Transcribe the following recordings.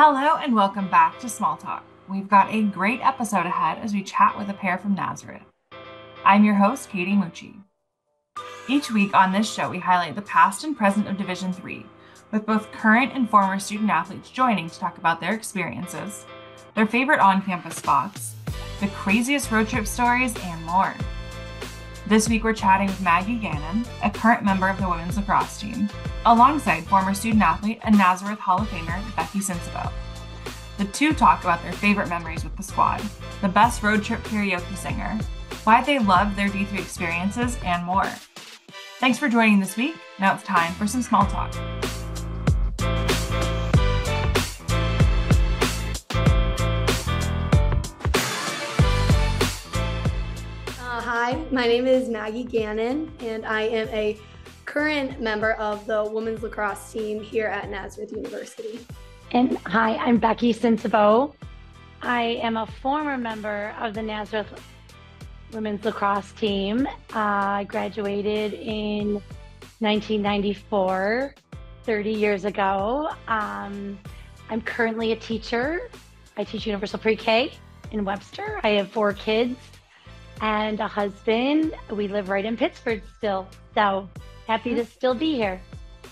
Hello and welcome back to Small Talk. We've got a great episode ahead as we chat with a pair from Nazareth. I'm your host, Katie Mucci. Each week on this show, we highlight the past and present of Division III, with both current and former student athletes joining to talk about their experiences, their favorite on-campus spots, the craziest road trip stories, and more. This week, we're chatting with Maggie Gannon, a current member of the women's lacrosse team, alongside former student athlete and Nazareth Hall of Famer Becky Cincebox. The two talk about their favorite memories with the squad, the best road trip karaoke singer, why they loved their D3 experiences, and more. Thanks for joining this week. Now it's time for some small talk. Hi, my name is Maggie Gannon, and I am a current member of the women's lacrosse team here at Nazareth University. And hi, I'm Becky Cincebox. I am a former member of the Nazareth women's lacrosse team. I graduated in 1994, 30 years ago. I'm currently a teacher. I teach Universal Pre-K in Webster. I have 4 kids and a husband. We live right in Pittsburgh still, so happy to still be here.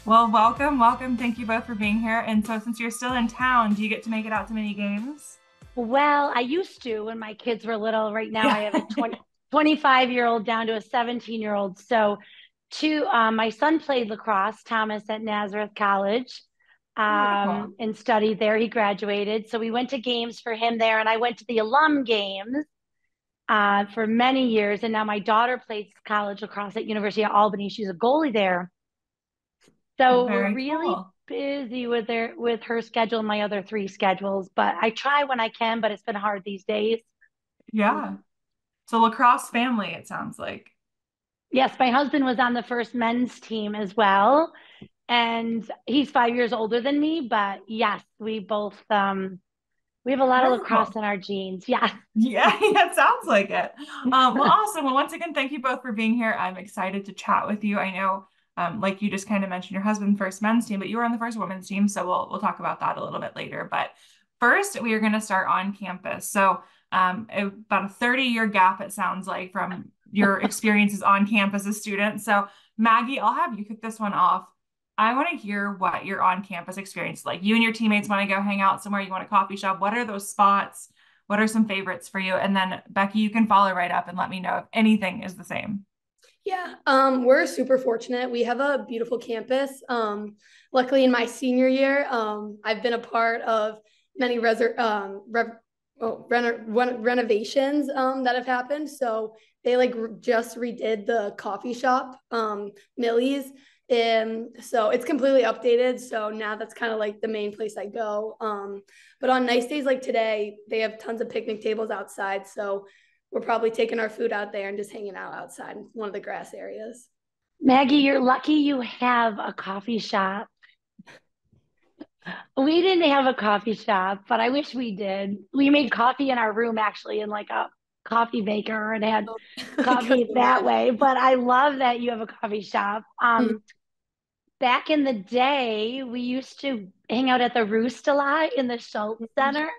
Well, welcome. Thank you both for being here. And so since you're still in town, do you get to make it out to many games? Well, I used to when my kids were little. Right now I have a 25-year-old down to a 17-year-old. So my son played lacrosse, Thomas, at Nazareth College, and studied there. He graduated. So we went to games for him there, and I went to the alum games for many years. And now my daughter plays college lacrosse at University of Albany. She's a goalie there. So we're really busy with her schedule and my other 3 schedules, but I try when I can, but it's been hard these days. Yeah. So lacrosse family, it sounds like. Yes, my husband was on the first men's team as well. And he's 5 years older than me, but yes, we both we have a lot of lacrosse in our genes. Yeah. Yeah, it sounds like it. Well, awesome. Well, once again, thank you both for being here. I'm excited to chat with you. I know, like you just kind of mentioned, your husband first men's team, but you were on the first women's team, so we'll talk about that a little bit later. But first, we are going to start on campus. So, about a 30-year gap, it sounds like, from your experiences on campus as a student. So, Maggie, I'll have you kick this one off. I want to hear what your on-campus experience is like. You and your teammates want to go hang out somewhere, you want a coffee shop. What are those spots? What are some favorites for you? And then Becky, you can follow right up and let me know if anything is the same. Yeah, we're super fortunate. We have a beautiful campus. Luckily in my senior year, I've been a part of many renovations that have happened. So they just redid the coffee shop, Millie's. And so it's completely updated. So now that's kind of like the main place I go. But on nice days like today, they have tons of picnic tables outside. So we're probably taking our food out there and just hanging out outside in one of the grass areas. Maggie, you're lucky you have a coffee shop. We didn't have a coffee shop, but I wish we did. We made coffee in our room, actually, in like a coffee maker, and had coffee that way. But I love that you have a coffee shop. Back in the day, we used to hang out at the Roost a lot in the Schultz Center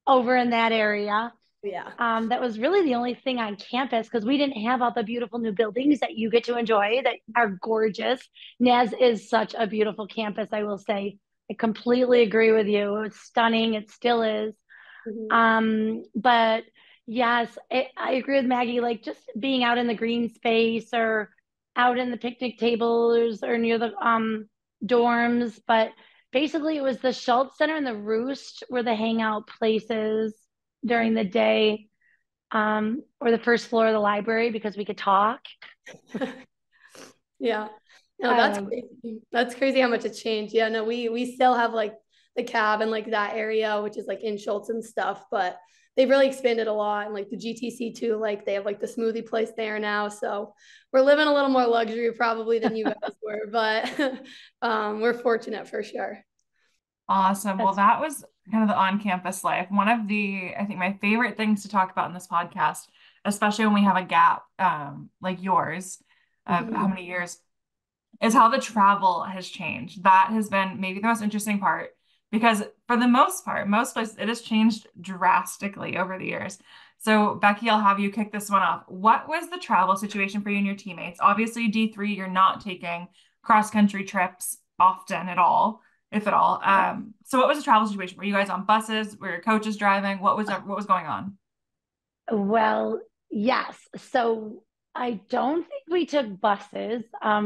over in that area. Yeah. That was really the only thing on campus because we didn't have all the beautiful new buildings that you get to enjoy that are gorgeous. Naz is such a beautiful campus, I will say. I completely agree with you. It was stunning. It still is. But yes, I agree with Maggie, like just being out in the green space or out in the picnic tables or near the dorms. But basically it was the Schultz Center and the Roost were the hangout places during the day, or the first floor of the library because we could talk. Yeah. No, that's crazy. That's crazy how much it's changed. Yeah, no, we still have like the cab and like that area, which is like in Schultz and stuff, but they've really expanded a lot. And like the GTC too, like they have like the smoothie place there now. So we're living a little more luxury probably than you guys were, but we're fortunate for sure. Awesome. Well, that was kind of the on-campus life. One of I think my favorite things to talk about in this podcast, especially when we have a gap like yours of how many years, is how the travel has changed. That has been maybe the most interesting part because for the most part, most places, it has changed drastically over the years. So, Becky, I'll have you kick this one off. What was the travel situation for you and your teammates? Obviously, D3, you're not taking cross-country trips often at all, if at all. So what was the travel situation? Were you guys on buses? Were your coaches driving? What was going on? Well, yes. So I don't think we took buses.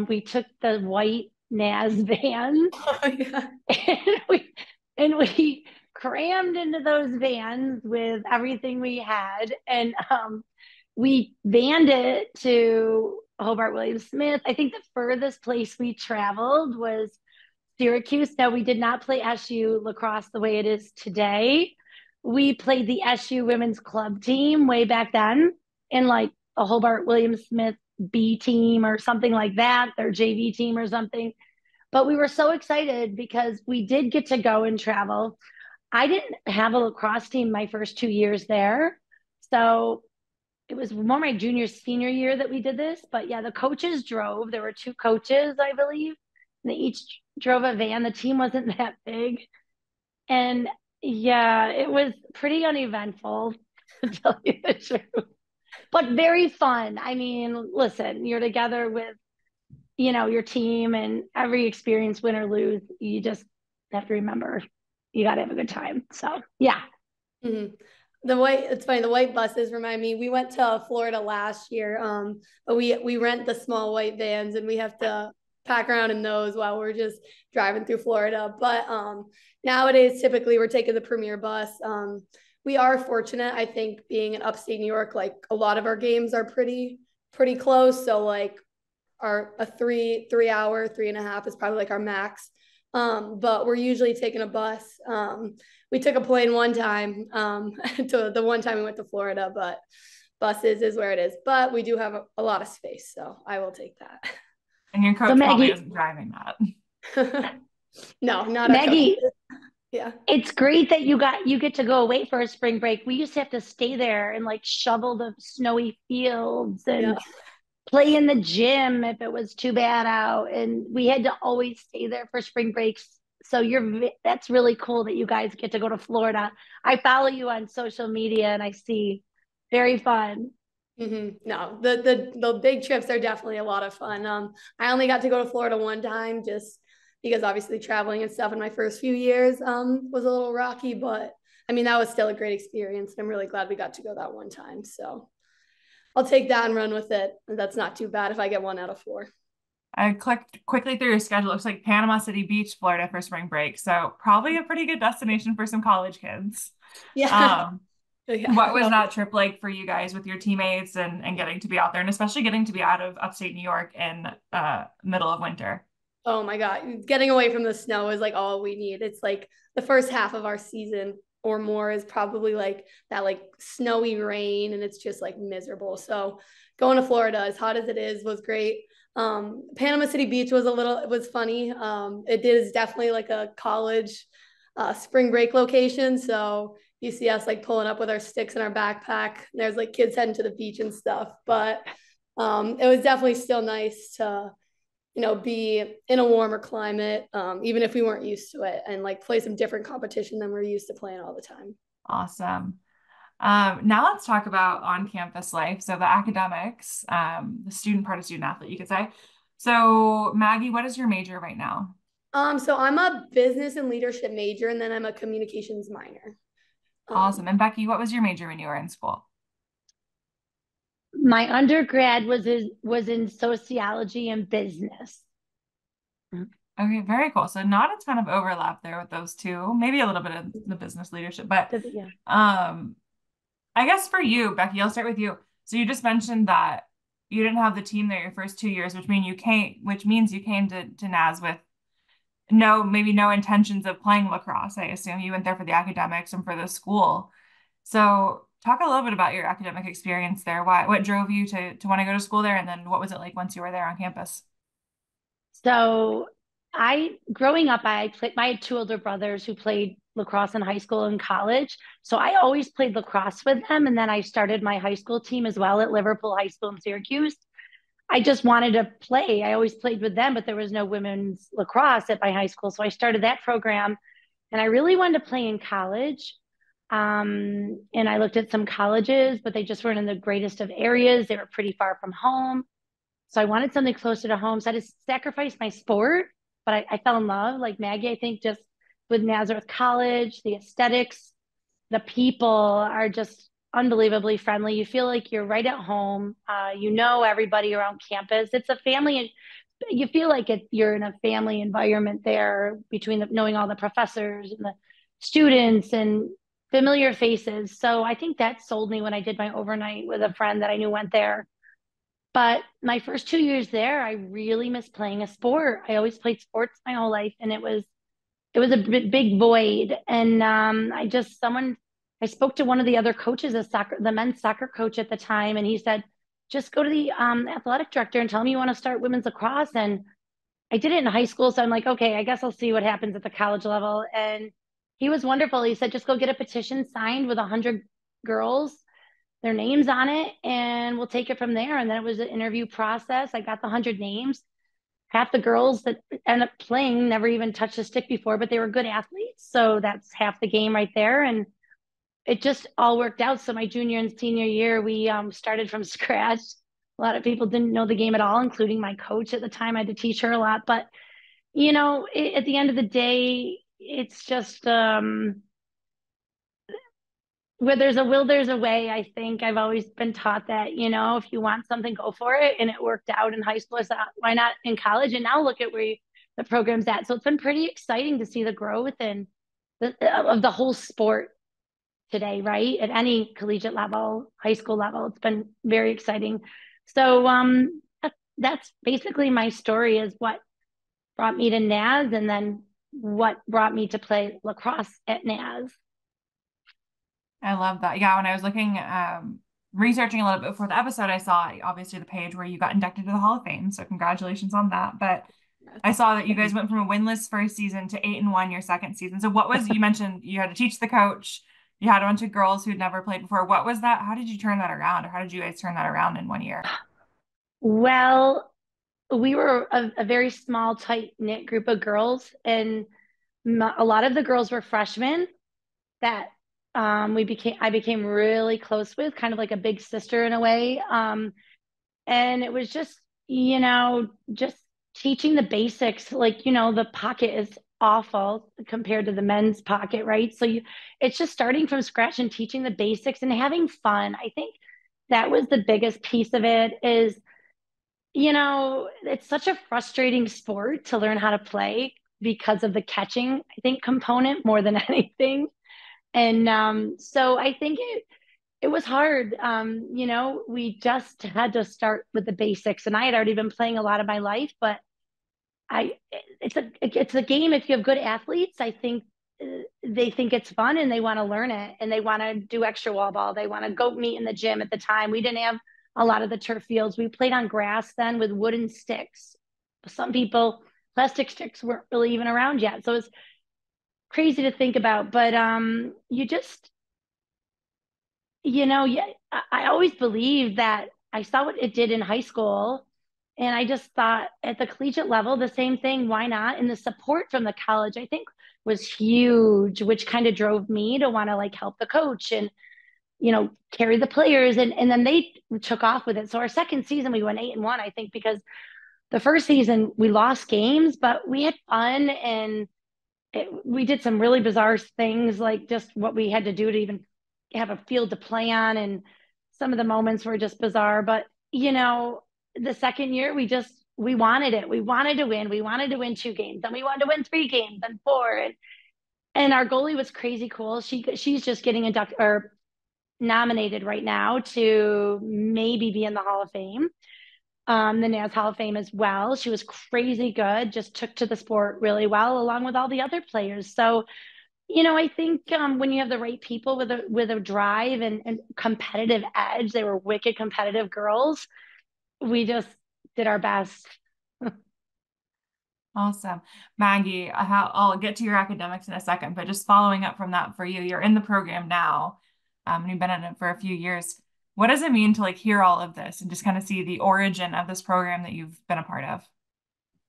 We took the white Naz vans Oh, yeah. and we crammed into those vans with everything we had. And we vanned it to Hobart William Smith. I think the furthest place we traveled was Syracuse. Now, we did not play SU lacrosse the way it is today. We played the SU women's club team way back then in like a Hobart William Smith B team or something like that, their JV team or something. But we were so excited because we did get to go and travel. I didn't have a lacrosse team my first 2 years there. So it was more my junior, senior year that we did this. But yeah, the coaches drove. There were two coaches, I believe. And they each drove a van. The team wasn't that big. And yeah, it was pretty uneventful to tell you the truth, but very fun. I mean, listen, you're together with, your team, and every experience, win or lose, you just have to remember you got to have a good time. So, yeah. Mm-hmm. It's funny, the white buses remind me, we went to Florida last year, but we rent the small white vans and we have to pack around in those while we're just driving through Florida. But nowadays, typically we're taking the Premier bus. We are fortunate, I think, being in upstate New York, like a lot of our games are pretty close. So like a 3 hour, 3.5 is probably like our max. But we're usually taking a bus. We took a plane one time, to the one time we went to Florida, but buses is where it is. But we do have a lot of space, so I will take that. And your coach So probably Maggie, isn't driving that. No, not our coach. Maggie, Yeah. it's great that you get to go away for a spring break. We used to have to stay there and like shovel the snowy fields and Yeah. play in the gym if it was too bad out, and we had to always stay there for spring breaks. So that's really cool that you guys get to go to Florida. I follow you on social media and I see very fun. Mm-hmm. No, the big trips are definitely a lot of fun. I only got to go to Florida one time just because obviously traveling and stuff in my first few years was a little rocky, but I mean that was still a great experience. And I'm really glad we got to go that one time. So I'll take that and run with it. That's not too bad if I get 1 out of 4. I clicked quickly through your schedule. It looks like Panama City Beach, Florida for spring break. So probably a pretty good destination for some college kids. Yeah. What was No. that trip like for you guys with your teammates and getting to be out there, and especially getting to be out of upstate New York in middle of winter? Oh my God. Getting away from the snow is like all we need. It's like the first half of our season or more is probably like that like snowy rain and it's just like miserable. So going to Florida, as hot as it is, was great. Panama City Beach it was funny. It is definitely like a college spring break location. So you see us like pulling up with our sticks in our backpack. There's like kids heading to the beach and stuff. But it was definitely still nice to, be in a warmer climate, even if we weren't used to it, and like play some different competition than we're used to playing all the time. Awesome. Now let's talk about on-campus life. So the academics, the student part of student athlete, you could say. So Maggie, what is your major right now? So I'm a business and leadership major, and then I'm a communications minor. Awesome. And Becky, what was your major when you were in school? My undergrad was in sociology and business. Okay, very cool. So not a ton of overlap there with those two, maybe a little bit of the business leadership, but Yeah. I guess for you, Becky, I'll start with you. So you just mentioned that you didn't have the team there your first 2 years, which means you came to NAS with maybe no intentions of playing lacrosse. I assume you went there for the academics and for the school. So talk a little bit about your academic experience there. What drove you to want to go to school there? And then what was it like once you were there on campus? So growing up, I had two older brothers who played lacrosse in high school and college. So I always played lacrosse with them. And then I started my high school team as well at Liverpool High School in Syracuse. I just wanted to play. I always played with them, but there was no women's lacrosse at my high school. So I started that program. and I really wanted to play in college. And I looked at some colleges, but they just weren't in the greatest of areas. They were pretty far from home. So I wanted something closer to home. So I just sacrificed my sport, but I fell in love, like Maggie, I think, just with Nazareth College, the aesthetics, the people are just unbelievably friendly. You feel like you're right at home. You know everybody around campus. It's a family. You feel like you're in a family environment there between knowing all the professors and the students and familiar faces. So I think that sold me when I did my overnight with a friend that I knew went there. But my first 2 years there, I really missed playing a sport. I always played sports my whole life, and it was a big void. And I spoke to one of the other coaches, the men's soccer coach at the time, and he said, just go to the athletic director and tell him you want to start women's lacrosse. And I did it in high school. So I'm like, okay, I guess I'll see what happens at the college level. And he was wonderful. He said, just go get a petition signed with 100 girls, their names on it, and we'll take it from there. And then it was an interview process. I got the 100 names. Half the girls that end up playing never even touched a stick before, but they were good athletes. So that's half the game right there. And it just all worked out. So my junior and senior year, we started from scratch. A lot of people didn't know the game at all, including my coach at the time. I had to teach her a lot. But, at the end of the day, it's just where there's a will, there's a way. I think I've always been taught that, if you want something, go for it. And it worked out in high school. I thought, why not in college? And now look at where the program's at. So it's been pretty exciting to see the growth and of the whole sport today, right? At any collegiate level, high school level, it's been very exciting. So that's basically my story, is what brought me to NAS and then what brought me to play lacrosse at NAS. I love that. Yeah, when I was looking, researching a little bit before the episode, I saw obviously the page where you got inducted to the Hall of Fame. So congratulations on that. But I saw that you guys went from a winless first season to 8-1 your second season. So you mentioned you had to teach the coach, you had a bunch of girls who'd never played before. What was that? How did you turn that around? Or how did you guys turn that around in 1 year? Well, we were a very small, tight knit group of girls, and a lot of the girls were freshmen that I became really close with, kind of like a big sister in a way. And it was just teaching the basics. Like, the pocket is awful compared to the men's pocket, right? So it's just starting from scratch and teaching the basics and having fun. I think that was the biggest piece of it. Is it's such a frustrating sport to learn how to play because of the catching, I think, component more than anything. And so I think it was hard. We just had to start with the basics, and I had already been playing a lot of my life, but it's a game. If you have good athletes, I think they think it's fun and they want to learn it, and they want to do extra wall ball. They want to go meet in the gym. At the time, we didn't have a lot of the turf fields. We played on grass then with wooden sticks. Some people, plastic sticks weren't really even around yet. So it's crazy to think about, but you just, yeah, I always believed that. I saw what it did in high school, and I just thought at the collegiate level, the same thing. Why not? And the support from the college, I think, was huge, which kind of drove me to want to like help the coach and carry the players, and then they took off with it. So our second season we went 8-1, I think, because the first season we lost games, but we had fun, and we did some really bizarre things, like just what we had to do to even have a field to play on, and some of the moments were just bizarre. But the second year we wanted it. We wanted to win. We wanted to win 2 games, then we wanted to win 3 games, then 4, and our goalie was crazy cool. She's just getting inducted or nominated right now to maybe be in the Hall of Fame, the NAS Hall of Fame as well. She was crazy good, just took to the sport really well, along with all the other players. So, I think when you have the right people with a drive and competitive edge, they were wicked competitive girls. We just did our best. Awesome. Maggie, I'll get to your academics in a second, but just following up from that for you, you're in the program now, and you've been in it for a few years. What does it mean to like hear all of this and just kind of see the origin of this program that you've been a part of?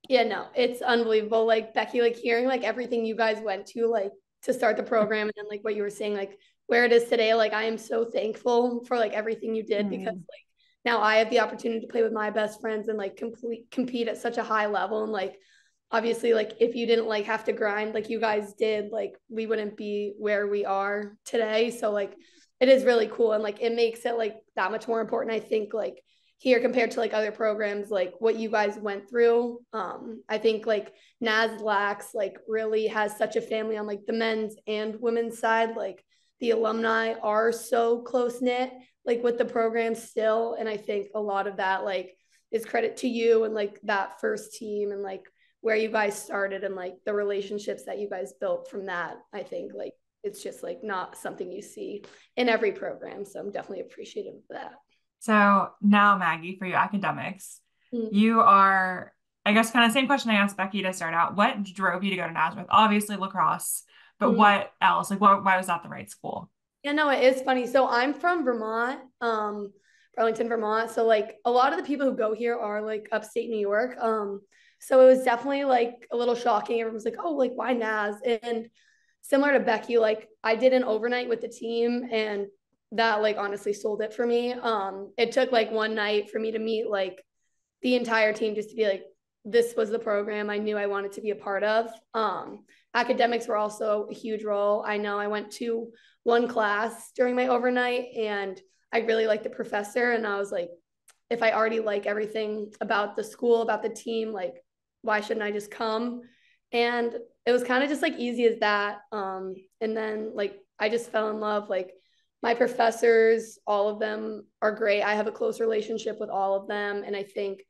Yeah, no, it's unbelievable. Like Becky, like hearing like everything you guys went to, like to start the program, and then like what you were saying, like where it is today, like I am so thankful for like everything you did, because like now I have the opportunity to play with my best friends and like compete at such a high level. And like obviously, like if you didn't like have to grind like you guys did, like we wouldn't be where we are today. So like it is really cool, and like it makes it like that much more important, I think, like here compared to like other programs, like what you guys went through. I think like NASLAX like really has such a family on like the men's and women's side. Like the alumni are so close knit like with the program still, and I think a lot of that like is credit to you and like that first team and like where you guys started and like the relationships that you guys built from that. I think like it's just like not something you see in every program, so I'm definitely appreciative of that. So now, Maggie, for your academics, you are, I guess, kind of same question I asked Becky to start out. What drove you to go to Nazareth? Obviously lacrosse, but what else? Like, why was that the right school? Yeah, no, it is funny. So I'm from Vermont, Burlington, Vermont. So like a lot of the people who go here are like upstate New York. So it was definitely like a little shocking. Everyone's like, oh, like why Naz? And similar to Becky, like I did an overnight with the team, and that like honestly sold it for me. It took like one night for me to meet like the entire team just to be like, this was the program I knew I wanted to be a part of. Academics were also a huge role. I know I went to one class during my overnight, and I really liked the professor, and I was like, if I already like everything about the school, about the team, like why shouldn't I just come? And it was kind of just like easy as that. And then like I just fell in love. Like my professors, all of them are great. I have a close relationship with all of them, and I think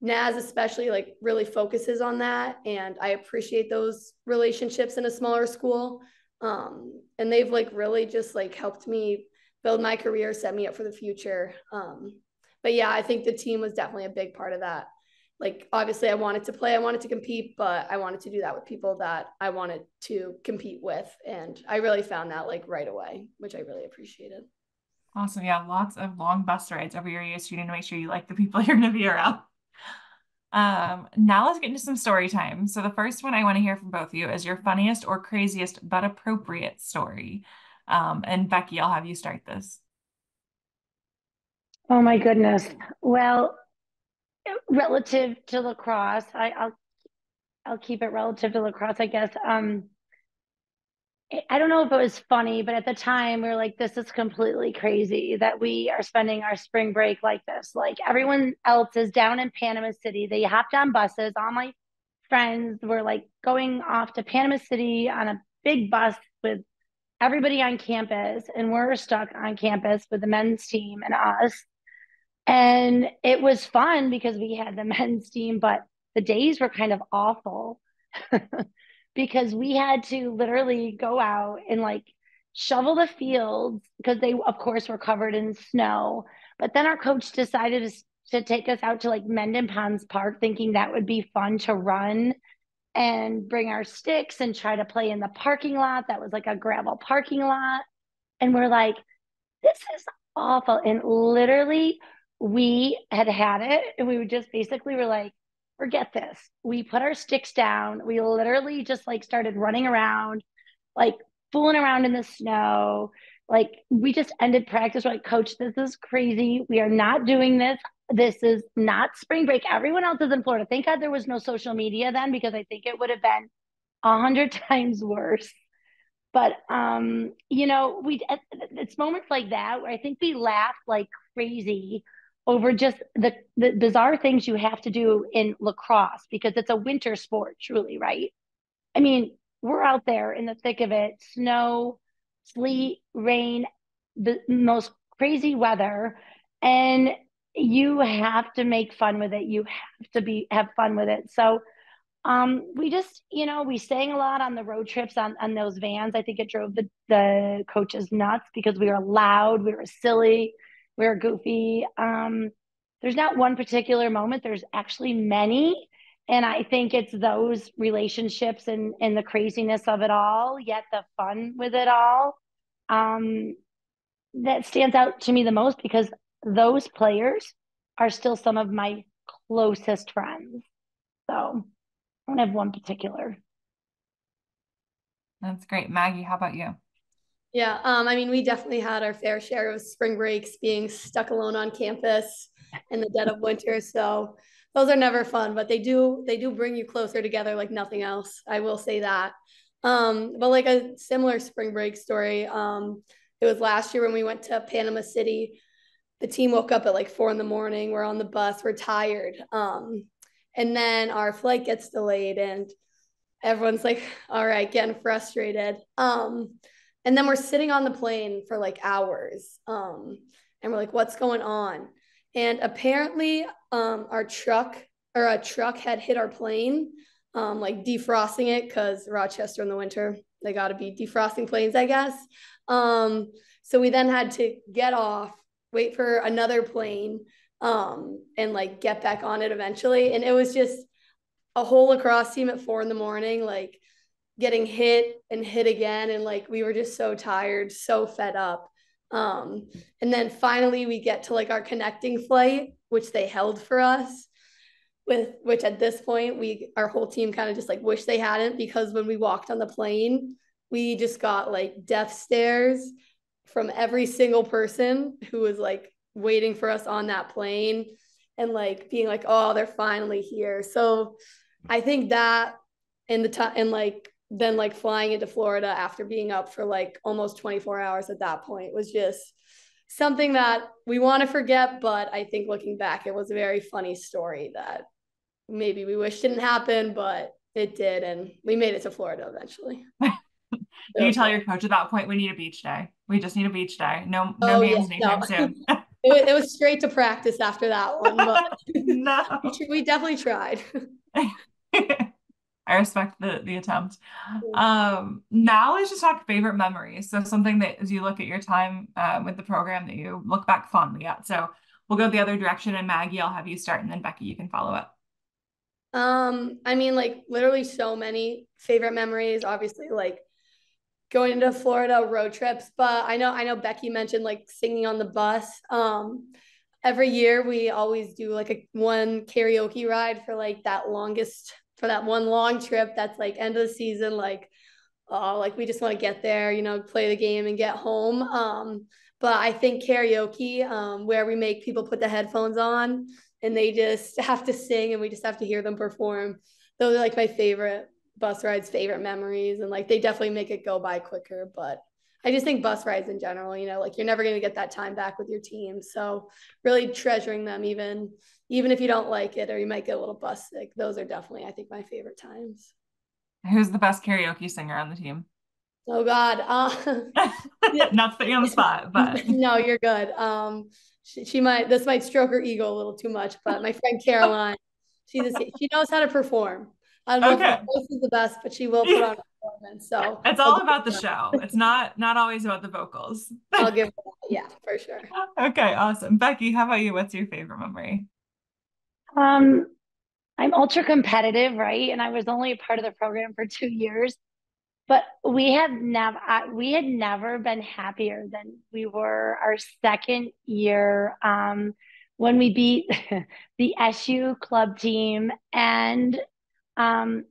Naz especially like really focuses on that, and I appreciate those relationships in a smaller school. And they've like really just like helped me build my career, set me up for the future. But yeah, I think the team was definitely a big part of that. Like obviously I wanted to play, I wanted to compete, but I wanted to do that with people that I wanted to compete with, and I really found that like right away, which I really appreciated. Awesome. Yeah, lots of long bus rides over your year student to make sure you like the people you're going to be around. Now let's get into some story time. So the first one I want to hear from both of you is your funniest or craziest but appropriate story. And Becky, I'll have you start this. Oh my goodness. Well, relative to lacrosse, I'll keep it relative to lacrosse, I guess. I don't know if it was funny, but at the time we were like, this is completely crazy that we are spending our spring break like this. Like everyone else is down in Panama City. They hopped on buses. All my friends were like going off to Panama City on a big bus with everybody on campus, and we're stuck on campus with the men's team and us. And it was fun because we had the men's team, but the days were kind of awful because we had to literally go out and like shovel the fields because they, of course, were covered in snow. But then our coach decided to take us out to like Mendon Ponds Park, thinking that would be fun to run and bring our sticks and try to play in the parking lot. That was like a gravel parking lot. And we're like, this is awful. And literally, we had it, and we would just basically were like, forget this. We put our sticks down. We literally just like started running around, like fooling around in the snow. Like we just ended practice. We're like, coach, this is crazy. We are not doing this. This is not spring break. Everyone else is in Florida. Thank God there was no social media then, because I think it would have been 100 times worse. But it's moments like that where I think we laugh like crazy over just the bizarre things you have to do in lacrosse, because it's a winter sport, truly, right? I mean, we're out there in the thick of it, snow, sleet, rain, the most crazy weather, and you have to make fun with it. You have to have fun with it. So we just, we sang a lot on the road trips on those vans. I think it drove the coaches nuts because we were loud, we were silly, we were goofy. There's not one particular moment, there's actually many. And I think it's those relationships and the craziness of it all, yet the fun with it all, that stands out to me the most, because those players are still some of my closest friends. So I don't have one particular. That's great. Maggie, how about you? Yeah, I mean, we definitely had our fair share of spring breaks being stuck alone on campus in the dead of winter. So those are never fun, but they do bring you closer together like nothing else. I will say that. But like a similar spring break story, it was last year when we went to Panama City. The team woke up at like 4 in the morning. We're on the bus, we're tired. And then our flight gets delayed and everyone's like, all right, getting frustrated. And then we're sitting on the plane for like hours. And we're like, what's going on? And apparently, our truck or a truck had hit our plane, like defrosting it because Rochester in the winter, they got to be defrosting planes, I guess. So we then had to get off, wait for another plane, and like get back on it eventually. And it was just a whole lacrosse team at 4 in the morning, like getting hit and hit again. And like we were just so tired, so fed up. And then finally we get to like our connecting flight, which they held for us, with which at this point our whole team kind of just like wish they hadn't, because when we walked on the plane, we just got like death stares from every single person who was like waiting for us on that plane and like being like, oh, they're finally here. So I think that in the time and like then like flying into Florida after being up for like almost 24 hours at that point was just something that we want to forget. But I think looking back, it was a very funny story that maybe we wish didn't happen, but it did. And we made it to Florida eventually. You tell your coach at that point, we need a beach day. We just need a beach day. No Oh, yeah, games anytime no. soon. It was straight to practice after that one, but No. we definitely tried. I respect the attempt. Now let's just talk favorite memories. So something that as you look at your time with the program that you look back fondly at. So we'll go the other direction, and Maggie, I'll have you start, and then Becky, you can follow up. I mean, like literally so many favorite memories, obviously like going into Florida road trips, but I know Becky mentioned like singing on the bus. Every year we always do like a one karaoke ride for like that longest for that one long trip that's like end of the season, like oh, like we just want to get there, play the game and get home. But I think karaoke, where we make people put the headphones on and they just have to sing and we just have to hear them perform. Those are like my favorite bus rides, favorite memories. And like they definitely make it go by quicker. But I just think bus rides in general, like you're never going to get that time back with your team. So really treasuring them, even if you don't like it or you might get a little bus sick, those are definitely, I think, my favorite times. Who's the best karaoke singer on the team? Oh God. Not to put you on the spot, but No, you're good. She might, this might stroke her ego a little too much, but my friend Caroline, she knows how to perform. I don't know if her okay. voice is the best, but she will put on a performance. So It's all about the show. It's not always about the vocals. I'll give her that. Yeah, for sure. Okay, awesome. Becky, how about you? What's your favorite memory? Um, I'm ultra competitive, right? And I was only a part of the program for 2 years, but we had never been happier than we were our second year, when we beat the SU club team. And I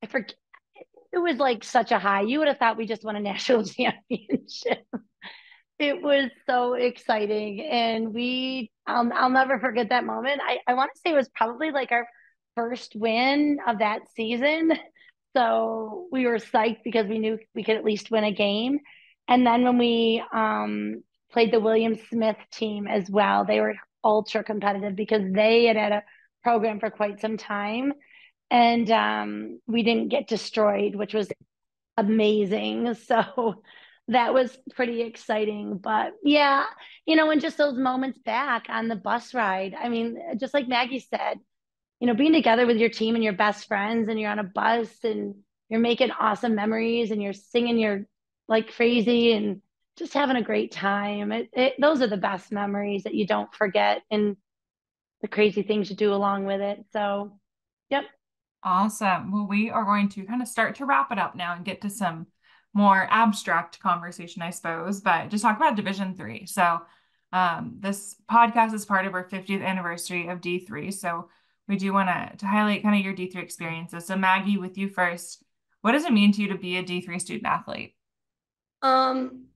forget, it was like such a high. You would have thought we just won a national championship. It was so exciting. And I'll never forget that moment. I want to say it was probably like our first win of that season. So we were psyched because we knew we could at least win a game. And then when we played the William Smith team as well, they were ultra competitive because they had a program for quite some time. And we didn't get destroyed, which was amazing. So that was pretty exciting. But yeah, and just those moments back on the bus ride. I mean, just like Maggie said, being together with your team and your best friends and you're on a bus and you're making awesome memories and you're singing your like crazy and just having a great time. Those are the best memories that you don't forget and the crazy things you do along with it. So, yep. Awesome. Well, we are going to kind of start to wrap it up now and get to some more abstract conversation, I suppose, but just talk about Division III. So this podcast is part of our 50th anniversary of D3. So we do want to highlight kind of your D3 experiences. So Maggie, with you first, What does it mean to you to be a D3 student athlete?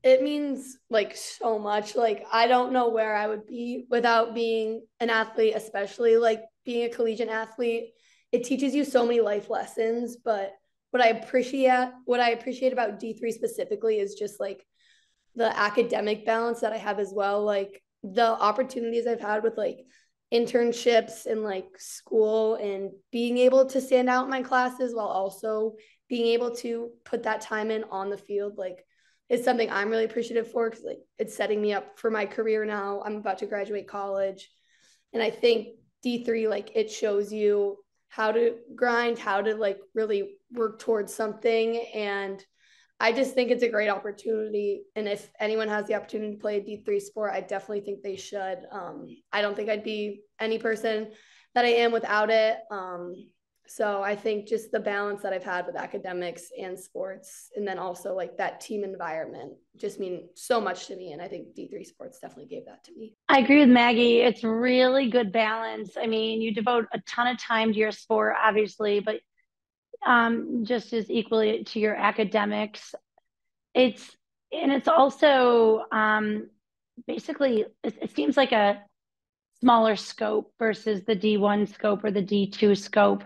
It means like so much. Like I don't know where I would be without being an athlete, especially like being a collegiate athlete. It teaches you so many life lessons, but what I appreciate about D3 specifically is just like the academic balance that I have as well. Like the opportunities I've had with like internships and like school and being able to stand out in my classes while also being able to put that time in on the field, like it's something I'm really appreciative for because like it's setting me up for my career now. I'm about to graduate college. And I think D3, like it shows you how to grind, how to like really work towards something. And I just think it's a great opportunity. And if anyone has the opportunity to play a D3 sport, I definitely think they should. I don't think I'd be any person that I am without it. So I think just the balance that I've had with academics and sports, and then also like that team environment just mean so much to me. And I think D3 sports definitely gave that to me. I agree with Maggie. It's really good balance. I mean, you devote a ton of time to your sport, obviously, but just as equally to your academics. It's and it's also basically it seems like a smaller scope versus the D1 scope or the D2 scope.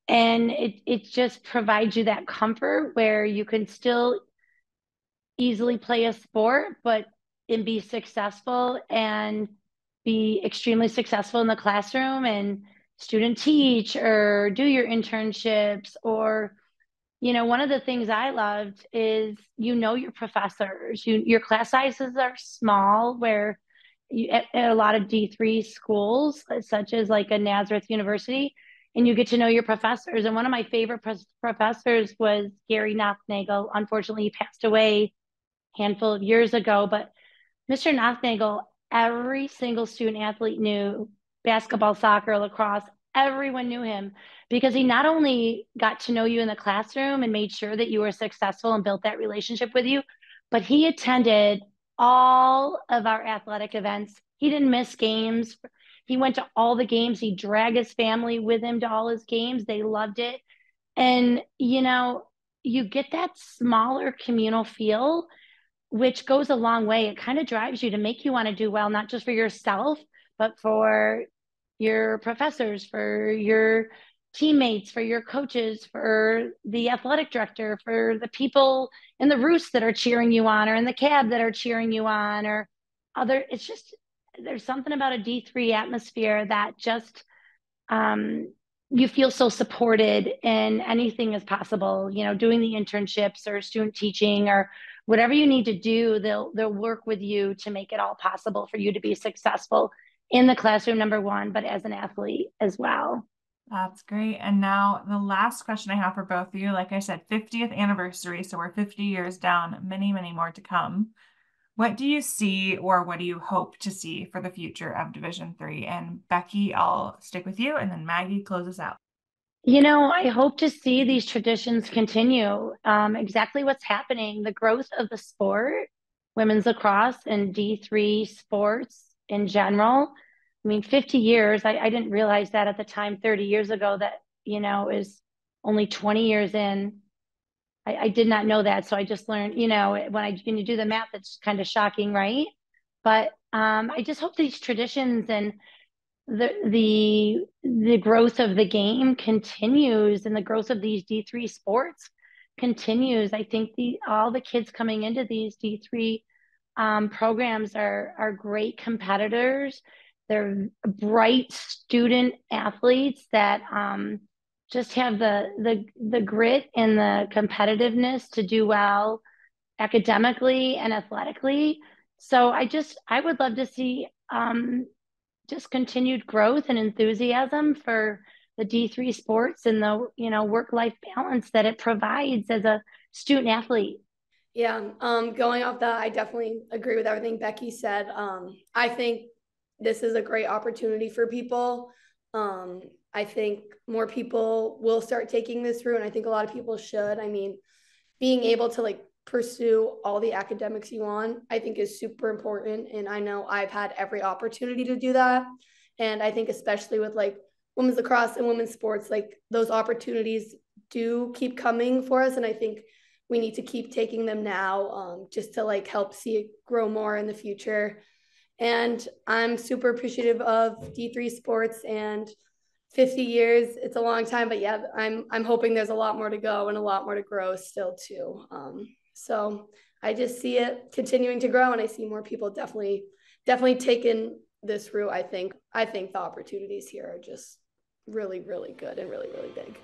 And it just provides you that comfort where you can still easily play a sport, but and be successful and be extremely successful in the classroom and student teach or do your internships or one of the things I loved is your professors. Your class sizes are small where at a lot of D3 schools, such as like a Nazareth University, and you get to know your professors. And one of my favorite professors was Gary Nothnagel. Unfortunately, he passed away a handful of years ago, but Mr. Nothnagel, every single student athlete knew basketball, soccer, lacrosse, everyone knew him because he not only got to know you in the classroom and made sure that you were successful and built that relationship with you, but he attended all of our athletic events. He didn't miss games. He went to all the games. He dragged his family with him to all his games. They loved it. And, you get that smaller communal feel which goes a long way. It kind of drives you to make you want to do well, not just for yourself, but for your professors, for your teammates, for your coaches, for the athletic director, for the people in the roost that are cheering you on, or in the cab that are cheering you on, or other. It's just, there's something about a D3 atmosphere that just, you feel so supported and anything is possible, doing the internships or student teaching or whatever you need to do, they'll work with you to make it all possible for you to be successful in the classroom, number one, but as an athlete as well. That's great. And now the last question I have for both of you, like I said, 50th anniversary. So we're 50 years down, many, many more to come. What do you see or what do you hope to see for the future of Division III? And Becky, I'll stick with you and then Maggie closes out. I hope to see these traditions continue. Exactly what's happening, the growth of the sport, women's lacrosse and D3 sports in general. I mean, 50 years, I didn't realize that at the time, 30 years ago, that, is only 20 years in. I did not know that. So I just learned, when you do the math, it's kind of shocking, right? But I just hope these traditions and the growth of the game continues and the growth of these D3 sports continues. I think all the kids coming into these D3 programs are great competitors. They're bright student athletes that just have the grit and the competitiveness to do well academically and athletically. So I would love to see just continued growth and enthusiasm for the D3 sports and the work-life balance that it provides as a student athlete. Yeah, going off that, I definitely agree with everything Becky said. I think this is a great opportunity for people. I think more people will start taking this route, and I think a lot of people should. I mean, being able to like pursue all the academics you want, I think is super important. And I know I've had every opportunity to do that. And I think especially with like women's lacrosse and women's sports, like those opportunities do keep coming for us. And I think we need to keep taking them now, just to like help see it grow more in the future. And I'm super appreciative of D3 sports, and 50 years, it's a long time, but yeah, I'm hoping there's a lot more to go and a lot more to grow still too. So I just see it continuing to grow, and I see more people definitely taking this route. I think the opportunities here are just really, really good and really, really big.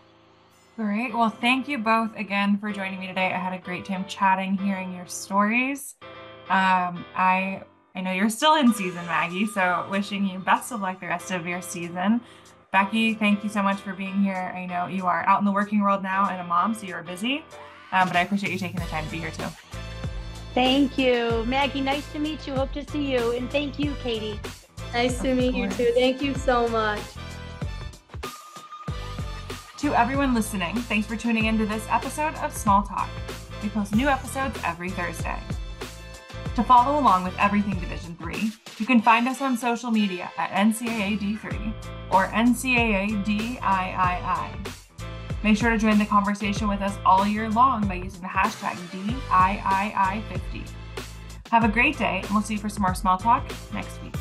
Great. Well, thank you both again for joining me today. I had a great time chatting, hearing your stories. I know you're still in season, Maggie, so wishing you best of luck the rest of your season. Becky, thank you so much for being here. I know you are out in the working world now and a mom, so you're busy, but I appreciate you taking the time to be here too. Thank you. Maggie, nice to meet you. Hope to see you. And thank you, Katie. Nice to meet you too. Thank you so much. To everyone listening, thanks for tuning into this episode of Small Talk. We post new episodes every Thursday. To follow along with everything Division III, you can find us on social media at NCAA D3 or NCAA DIII. Make sure to join the conversation with us all year long by using the hashtag DIII50. Have a great day, and we'll see you for some more Small Talk next week.